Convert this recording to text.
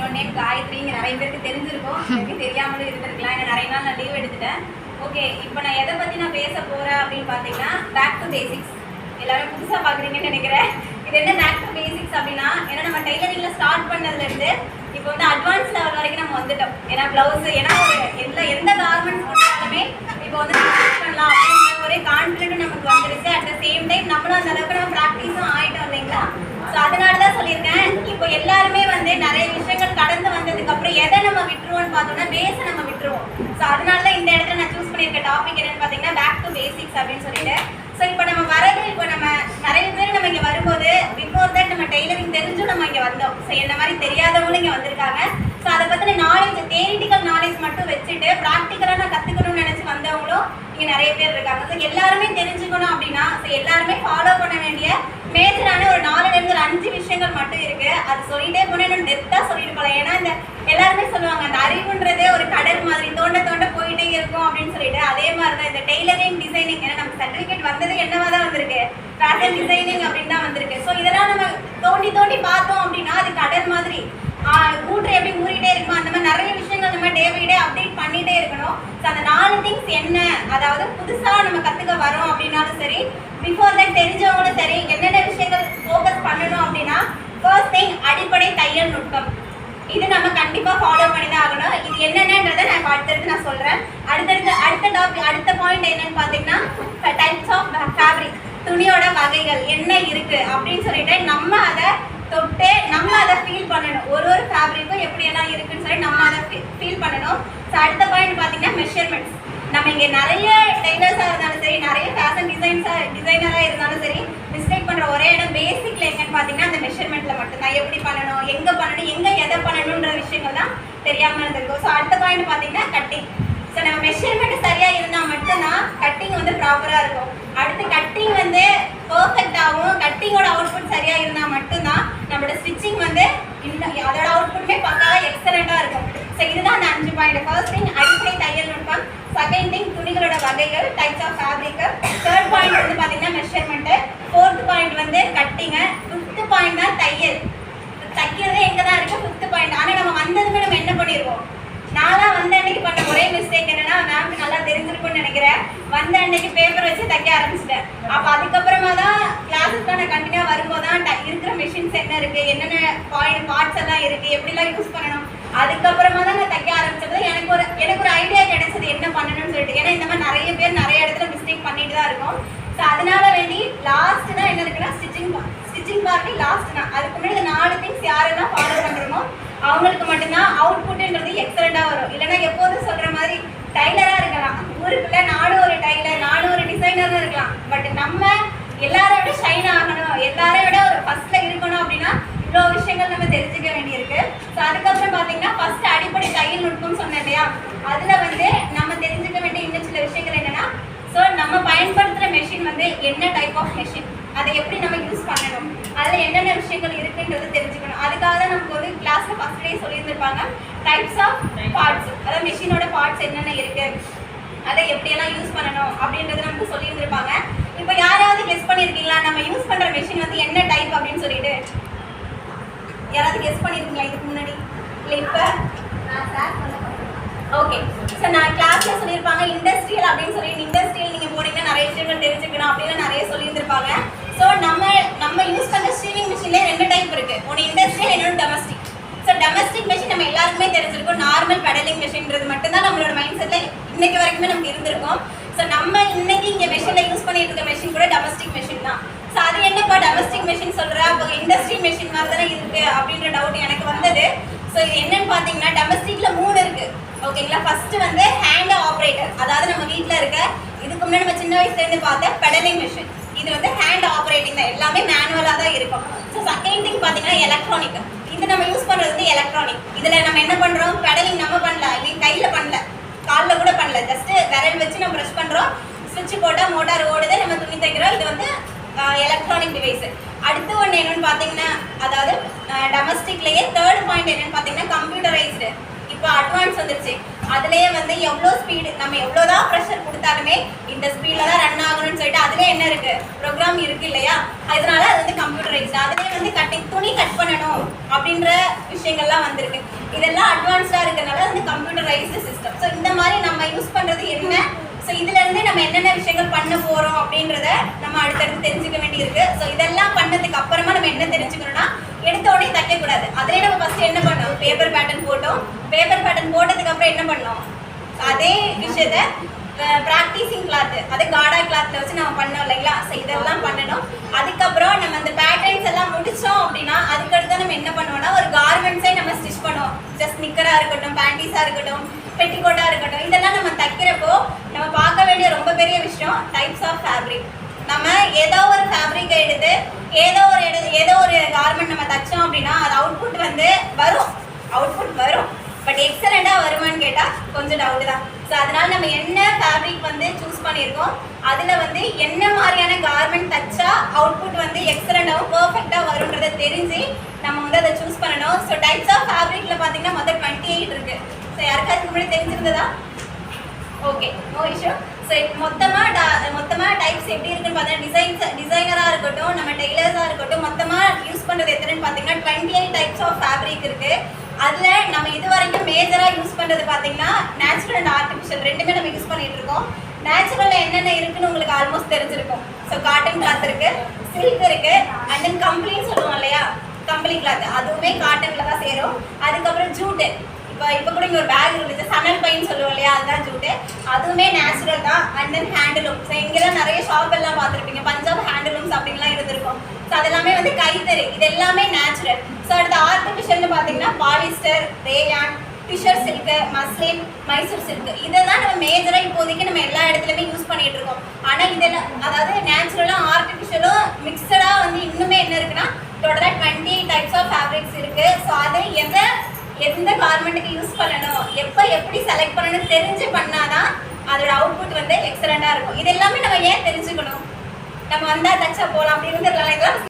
என்னோட நேம் காயத்ரி. இங்கே நிறைய பேருக்கு தெரிஞ்சிருக்கும், எனக்கு தெரியாமலும் இருந்திருக்கலாம். ஏன்னா நிறைய நாள் நான் லீவ் எடுத்துட்டேன். ஓகே, இப்போ நான் எதை பற்றி நான் பேச போகிறேன் அப்படின்னு பார்த்தீங்கன்னா, பேக் டு பேசிக்ஸ். எல்லாரும் புதுசாக பார்க்குறீங்கன்னு நினைக்கிறேன். இது என்ன பேக் டு பேசிக்ஸ் அப்படின்னா, ஏன்னா நம்ம டெய்லரிங்கில் ஸ்டார்ட் பண்ணதுலேருந்து இப்போ வந்து அட்வான்ஸ் லெவல் வரைக்கும் நம்ம வந்துட்டோம். ஏன்னா ப்ளவுஸு, ஏன்னா ஒரு எந்த கார்மெண்ட்ஸ் போட்டாலுமே இப்போ வந்து பண்ணலாம் அப்படின்ற ஒரே கான்ஃபிடென்ட்டும் நமக்கு வந்துருச்சு. அட் த சேம் டைம் நம்மளும் அந்த அளவுக்கு நம்ம ப்ராக்டிஸும் ஆகிட்டோம் இல்லைங்களா? ஸோ அதனால தான் சொல்லியிருக்கேன், இப்போ எல்லாருமே வந்து நிறைய விஷயங்கள் கடந்து வந்ததுக்கப்புறம் எதை நம்ம விட்டுருவோம்னு பார்த்தோம்னா பேஸை நம்ம விட்டுருவோம். ஸோ அதனால தான் இந்த இடத்துல நான் சூஸ் பண்ணியிருக்க டாபிக் என்னன்னு பார்த்தீங்கன்னா பேக் டு பேசிக்ஸ் அப்படின்னு சொல்லிட்டு. ஸோ இப்போ நம்ம வரது, இப்போ நம்ம நிறைய பேர் நம்ம இங்கே வரும்போது பிஃபோர் தட் நம்ம டெய்லரிங் தெரிஞ்சும் நம்ம இங்கே வந்தோம். ஸோ என்ன மாதிரி தெரியாதவங்களும் இங்கே வந்திருக்காங்க. ஸோ அதை பற்றின நாலேஜ், தியரிட்டிக்கல் நாலேஜ் மட்டும் வச்சுட்டு ப்ராக்டிக்கலாக நான் கற்றுக்கணும்னு நினச்சி வந்தவங்களும் இங்கே நிறைய பேர் இருக்காங்க. ஸோ எல்லாருமே தெரிஞ்சுக்கணும் அப்படின்னா, ஸோ எல்லாருமே ஃபாலோ பண்ண வேண்டிய மேஜரான ஒரு 4லேருந்து ஒரு 5 விஷயங்கள் மட்டும் இருக்குது. அது சொல்லிகிட்டே போனால் இன்னும் டெப்த்தாக சொல்லிட்டு போகலாம். ஏன்னா இந்த எல்லாருமே சொல்லுவாங்க அந்த அறிவுன்றதே ஒரு கடல் மாதிரி தோண்ட தோண்ட போயிட்டே இருக்கும் அப்படின்னு சொல்லிட்டு. அதே மாதிரி தான் இந்த டெய்லரிங், டிசைனிங், ஏன்னா நம்ம சர்டிஃபிகேட் வந்தது என்னவா தான் வந்திருக்கு, ஃபேஷன் டிசைனிங் அப்படின்னு தான் வந்திருக்கு. ஸோ இதெல்லாம் நம்ம தோண்டி தோண்டி பார்த்தோம் அப்படின்னா அது கடல் மாதிரி ஊற்று எப்படி ஊறிட்டே இருக்கும். அந்த மாதிரி நிறைய விஷயங்கள் நம்ம டே பை டே அப்டேட் பண்ணிகிட்டே இருக்கணும். ஸோ அந்த 4 திங்ஸ் என்ன, அதாவது புதுசாக நம்ம கற்றுக்க வரோம் அப்படின்னாலும் சரி, பிஃபோர் தட் தெரிஞ்சவங்களும் சரி, என்னென்ன விஷயங்கள் ஃபோக்கஸ் பண்ணணும் அப்படின்னா, ஃபர்ஸ்ட் திங் அடிப்படை தையல் நுட்பம். இது நம்ம கண்டிப்பாக ஃபாலோ பண்ணி தான் ஆகணும். இது என்னென்னன்றதை நான் அடுத்தடுத்து நான் சொல்கிறேன். அடுத்த டாபிக், அடுத்த பாயிண்ட் என்னன்னு பார்த்தீங்கன்னா டைப்ஸ் ஆஃப் ஃபேப்ரிக், துணியோட வகைகள் என்ன இருக்குது அப்படின்னு சொல்லிட்டு நம்ம அதை தொட்டு நம்ம அதை ஃபீல் பண்ணணும். ஒரு ஃபேப்ரிக்கும் எப்படியெல்லாம் இருக்குன்னு சொல்லி நம்ம அதை ஃபீல் பண்ணணும். ஸோ அடுத்த பாயிண்ட் பார்த்தீங்கன்னா மெஷர்மெண்ட்ஸ். நம்ம இங்கே நிறைய டெய்லர்ஸாக இருந்தாலும் சரி, நிறைய ஃபேஷன் டிசைனராக இருந்தாலும் சரி, மிஸ்டேக் பண்ணுற ஒரே இடம் பேசிக்கில் எங்கன்னு பார்த்தீங்கன்னா அந்த மெஷர்மெண்ட்டில் மட்டும்தான். எப்படி பண்ணணும், எங்கே பண்ணணும், எங்கே எதை பண்ணணுன்ற விஷயங்கள் தான் தெரியாமல் இருந்திருக்கும். ஸோ அடுத்த பாயிண்ட் பார்த்தீங்கன்னா கட்டிங். ஸோ நம்ம மெஷர்மெண்ட் சரியாக இருந்தால் மட்டும்தான் கட்டிங் வந்து ப்ராப்பராக இருக்கும். அடுத்து கட்டிங் வந்து பர்ஃபெக்டாகவும், கட்டிங்கோட அவுட்புட் சரியாக இருந்தால் மட்டும்தான் நம்மளோட ஸ்டிச்சிங் வந்து அதோட அவுட்புட்டுமே பக்காவாக எக்ஸலண்ட்டாக இருக்கும். ஸோ இதுதான் அந்த 5 பாயிண்ட். ஃபர்ஸ்ட் திங் அடிப்படை தையல் நுட்பம், செகண்ட் திங் துணிகளோட வகைகள், types of fabric, third point வந்து பார்த்தீங்கன்னா மெஷர்மெண்ட்டு, ஃபோர்த் பாயிண்ட் வந்து கட்டிங்கு, ஃபிஃப்த் பாயிண்ட் தான் தையல். தைக்கிறதே எங்கே தான் இருக்குது, ஃபிஃப்த் பாயிண்ட். ஆனால் நம்ம வந்ததுமே நம்ம என்ன பண்ணிடுவோம், நான்லாம் வந்த அன்னைக்கு பண்ண ஒரே மிஸ்டேக் என்னன்னா, மேம்க்கு நல்லா தெரிஞ்சிருக்கும்னு நினைக்கிறேன், வந்த அன்னைக்கு பேப்பர் வச்சு தைக்க ஆரம்பிச்சிட்டேன். அப்போ அதுக்கப்புறமா தான் கிளாஸுக்கு நான் கண்டினியூவாக வரும்போது தான் இருக்கிற மிஷின்ஸ் என்ன இருக்குது, என்னென்ன பார்ட்ஸ் எல்லாம் இருக்குது, எப்படிலாம் யூஸ் பண்ணணும், அதுக்கப்புறமா தான் நான் தைக்க ஆரம்பிச்சது. எனக்கு ஒரு ஐடியா கிடைச்சது என்ன பண்ணணும்னு சொல்லிட்டு. ஏன்னா இந்த மாதிரி நிறைய பேர் நிறைய இடத்துல மிஸ்டேக் பண்ணிட்டு தான் இருக்கும். ஸோ அதனால வேண்டி லாஸ்ட் தான் என்ன இருக்குன்னா ஸ்டிச்சிங் பார்ட்டி லாஸ்ட் தான். அதுக்கு முன்னாடி இந்த 4 திங்ஸ் யாரெல்லாம் ஃபாலோ பண்ணுறோமோ அவங்களுக்கு மட்டும்தான் அவுட்புட்டுன்றது எக்ஸலண்ட்டாக வரும். இல்லைன்னா எப்போதும் சொல்கிற மாதிரி டைலராக இருக்கலாம், ஊருக்குள்ள நானும் ஒரு டைலர், நானும் ஒரு டிசைனரும் இருக்கலாம். பட் நம்ம எல்லாரை விட ஷைன் ஆகணும், எல்லாரை விட ஒரு ஃபர்ஸ்ட்ல இருக்கணும் அப்படின்னா இவ்வளோ விஷயங்கள் நம்ம தெரிஞ்சுக்க வேண்டியிருக்கு. ஸோ அதுக்கப்புறம் பார்த்தீங்கன்னா ஃபர்ஸ்ட் அடிப்படை தையல் நுட்பம் சொன்னேன் இல்லையா, அதில் வந்து நம்ம தெரிஞ்சுக்க வேண்டிய இன்னும் சில விஷயங்கள் என்னென்னா, ஸோ நம்ம பயன்படுத்துகிற மெஷின் வந்து என்ன டைப் ஆஃப் மெஷின், அதை எப்படி நம்ம யூஸ் பண்ணணும், அதில் என்னென்ன விஷயங்கள் இருக்குன்றது தெரிஞ்சுக்கணும். அதுக்காக தான் நமக்கு வந்து கிளாஸில் ஃபர்ஸ்ட் டே சொல்லியிருந்திருப்பாங்க டைப்ஸ் ஆஃப் பார்ட்ஸ், அதாவது மெஷினோட பார்ட்ஸ் என்னென்ன இருக்குது, அதை எப்படியெல்லாம் யூஸ் பண்ணணும் அப்படின்றது நமக்கு சொல்லியிருந்திருப்பாங்க. இப்போ யாராவது கெஸ் பண்ணியிருக்கீங்களா நம்ம யூஸ் பண்ணுற மெஷின் வந்து என்ன டைப் அப்படின்னு சொல்லிட்டு? யாராவது கெஸ் பண்ணியிருக்கீங்களா இதுக்கு முன்னாடி? இல்லை இப்போ ஓகே. ஸோ நான் கிளாஸில் சொல்லியிருப்பாங்க இண்டஸ்ட்ரியல் அப்படின்னு சொல்லி. இண்டஸ்ட்ரியல் நீங்கள் போனீங்கன்னா நிறைய விஷயங்கள் தெரிஞ்சுக்கணும் அப்படின்னு நிறைய சொல்லியிருந்திருப்பாங்க. ஸோ நம்ம யூஸ் பண்ணுற ஸ்டீவிங் மிஷின்லேயே 2 டைப் இருக்குது. ஒன்று இண்டஸ்ட்ரியல், இன்னொன்று டொமஸ்டிக். ஸோ டொமஸ்டிக் மெஷின் நம்ம எல்லாருக்குமே தெரிஞ்சிருக்கும். நார்மல் பெடலிங் மெஷின்றது மட்டும்தான் நம்மளோட மைண்ட் செட்டில் இன்னைக்கு வரைக்குமே நமக்கு இருந்திருக்கும். ஸோ நம்ம இன்னைக்கு இங்கே மெஷினில் யூஸ் பண்ணிட்டு இருக்க மெஷின் கூட டொமஸ்டிக் மெஷின் தான். ஸோ அது என்னப்பா டொமஸ்டிக் மெஷின் சொல்கிறா, அப்போ இண்டஸ்ட்ரி மெஷின் மாதிரி தானே இருக்குது அப்படின்ற டவுட் எனக்கு வந்தது. ஸோ இது என்னன்னு பார்த்தீங்கன்னா டொமஸ்டிக்கில் 3 இருக்குது. ஓகேங்களா? ஃபர்ஸ்ட் வந்து ஹேண்ட் ஆப்ரேட்டர், அதாவது நம்ம வீட்டில் இருக்க, இதுக்கு முன்னாடி நம்ம சின்ன வயசுலேருந்து பார்த்த பெடலிங் மிஷின், இது வந்து ஹேண்ட் ஆப்ரேட்டிங் தான், எல்லாமே மேனுவலாக தான் இருக்கும். ஸோ செகண்ட் திங் பார்த்தீங்கன்னா எலக்ட்ரானிக். இது நம்ம யூஸ் பண்ணுறது வந்து எலக்ட்ரானிக். இதில் நம்ம என்ன பண்ணுறோம், பெடலிங் நம்ம பண்ணல, இல்லை கையில் பண்ணல, காலில் கூட பண்ணல, ஜஸ்ட்டு விரல் வச்சு நம்ம ப்ரெஷ் பண்ணுறோம், ஸ்விட்ச் போட்டால் மோட்டார் ஓடுது, நம்ம துணி தைக்கிறோம். இது வந்து எலக்ட்ரானிக் டிவைஸு. அடுத்து ஒன்று என்னென்னு பார்த்தீங்கன்னா, அதாவது டொமஸ்டிக்லேயே தேர்ட் பாயிண்ட் என்னென்னு பார்த்தீங்கன்னா கம்ப்யூட்டரைஸ்டு. இப்போ இப்போ அட்வான்ஸ் வந்துருச்சு. அதுலேயே வந்து எவ்வளோ ஸ்பீடு, நம்ம எவ்வளோதான் ப்ரெஷர் கொடுத்தாலுமே இந்த ஸ்பீடில் தான் ரன் ஆகணும்னு சொல்லிட்டு அதுலேயே என்ன இருக்கு, ப்ரோக்ராம் இருக்கு இல்லையா? அதனால அது வந்து கம்ப்யூட்டரைஸ்டு. அதுலேயே வந்து துணி கட் பண்ணணும் அப்படின்ற விஷயங்கள்லாம் வந்திருக்கு. இதெல்லாம் அட்வான்ஸ்டாக இருக்கிறதுனால வந்து கம்ப்யூட்டரைஸ்டு சிஸ்டம். ஸோ இந்த மாதிரி நம்ம யூஸ் பண்ணுறது என்ன, ஸோ இதுலேருந்து நம்ம என்னென்ன விஷயங்கள் பண்ண போகிறோம் அப்படின்றத நம்ம அடுத்தடுத்து தெரிஞ்சுக்க வேண்டியிருக்கு. ஸோ இதெல்லாம் பண்ணதுக்கு அப்புறமா நம்ம என்ன தெரிஞ்சுக்கணும்னா, எடுத்த உடனே தைக்கக்கூடாது. அதிலே நம்ம ஃபஸ்ட்டு என்ன பண்ணோம், பேப்பர் பேட்டர்ன் போட்டோம். பேப்பர் பேட்டர்ன் போட்டதுக்கு அப்புறம் என்ன பண்ணோம், அதே விஷயத்த ப்ராக்டிசிங் கிளாத், அது காடா கிளாத்தில் வச்சு நம்ம பண்ணோம் இல்லைங்களா? ஸோ இதெல்லாம் பண்ணணும். அதுக்கப்புறம் நம்ம அந்த பேட்டர்ன்ஸ் எல்லாம் முடித்தோம் அப்படின்னா அதுக்கடுத்து நம்ம என்ன பண்ணுவோம்னா, ஒரு கார்மெண்ட்ஸே நம்ம ஸ்டிச் பண்ணுவோம். ஜஸ்ட் நிக்கராக இருக்கட்டும், பேண்டீஸாக இருக்கட்டும், பெட்டிக்கோட்டாக இருக்கட்டும், இதெல்லாம் நம்ம தைக்கிறப்போ நம்ம பார்க்க வேண்டிய ரொம்ப பெரிய விஷயம் டைப்ஸ் ஆஃப் ஃபேப்ரிக். நம்ம ஏதோ ஒரு ஃபேப்ரிக்கை எடுத்து ஏதோ ஒரு கார்மெண்ட் நம்ம தைச்சோம் அப்படின்னா அது அவுட்புட் வந்து வரும். பட் எக்ஸலண்ட்டாக வருமானு கேட்டால் கொஞ்சம் டவுட் தான். ஸோ அதனால நம்ம என்ன ஃபேப்ரிக் வந்து சூஸ் பண்ணியிருக்கோம், அதில் வந்து என்ன மாதிரியான கார்மெண்ட் தைச்சா அவுட்புட் வந்து எக்ஸலண்ட்டாகவும் பர்ஃபெக்டாக வரும்ன்றதை தெரிஞ்சு நம்ம வந்து அதை சூஸ் பண்ணணும். ஸோ டைப்ஸ் ஆஃப் ஃபேப்ரிக்கில் பார்த்தீங்கன்னா மொத்தம் 28 இருக்குது. ஸோ யாருக்காவது முன்னாடி தெரிஞ்சிருந்ததா? Okay, no issue. ஸோ மொத்தமாக டைப்ஸ் எப்படி இருக்குன்னு பார்த்தீங்கன்னா, டிசைனராக இருக்கட்டும், நம்ம டெய்லர்ஸாக இருக்கட்டும், மொத்தமாக யூஸ் பண்ணுறது எத்தனைன்னு பார்த்தீங்கன்னா 28 டைப்ஸ் ஆஃப் ஃபேப்ரிக் இருக்குது. அதில் நம்ம இது வரைக்கும் மேஜராக யூஸ் பண்ணுறது பார்த்தீங்கன்னா நேச்சுரல் அண்ட் ஆர்டிஃபிஷியல் ரெண்டுமே நம்ம யூஸ் பண்ணிகிட்டு இருக்கோம். நேச்சுரலில் என்னென்ன இருக்குன்னு உங்களுக்கு ஆல்மோஸ்ட் தெரிஞ்சிருக்கும். ஸோ காட்டன் கிளாத் இருக்குது, சில்க் இருக்குது, அண்ட் தென் கம்பளின்னு சொல்லுவோம் இல்லையா, கம்பளி கிளாத், அதுவுமே காட்டனில் தான் சேரும். அதுக்கப்புறம் ஜூட்டு, இப்போ கூட இங்கே ஒரு பேக் இருந்துச்சு, சணல் பைன்னு சொல்லுவோம் இல்லையா, அதுதான் ஜூட்டு, அதுவுமே நேச்சுரல் தான். And then handloom. ஸோ இங்கெல்லாம் நிறைய ஷாப் எல்லாம் பார்த்துருப்பீங்க, பஞ்சாப் ஹேண்ட்லூம்ஸ் அப்படின்லாம் இருந்திருக்கும். ஸோ அதெல்லாமே வந்து கைத்தறி, இது எல்லாமே நேச்சுரல். ஸோ அடுத்த ஆர்டிஃபிஷியல்னு பார்த்தீங்கன்னா பாலிஸ்டர், ரேயான், டிஷர் சில்க்கு, மஸ்லின், மைசூர் சில்க்கு, இதை தான் நம்ம மேஜராக இப்போதைக்கு நம்ம எல்லா இடத்துலையுமே யூஸ் பண்ணிகிட்டு இருக்கோம். ஆனால் இதெல்லாம் அதாவது நேச்சுரலும் ஆர்டிஃபிஷியலும் மிக்சடாக வந்து இன்னுமே என்ன இருக்குன்னா டோட்டலாக 28 டைப்ஸ் ஆஃப் ஃபேப்ரிக்ஸ் இருக்குது. ஸோ அது எந்த கார்மெண்ட்டுக்கு யூஸ் பண்ணணும், எப்படி செலக்ட் பண்ணணும்னு தெரிஞ்சு பண்ணாதான் அதோட அவுட்புட் வந்து எக்ஸலண்ட்டாக இருக்கும். இது எல்லாமே நம்ம ஏன் தெரிஞ்சுக்கணும், நம்ம வந்தால் தச்சா போகலாம் அப்படி இருந்துடலாம். இதெல்லாம்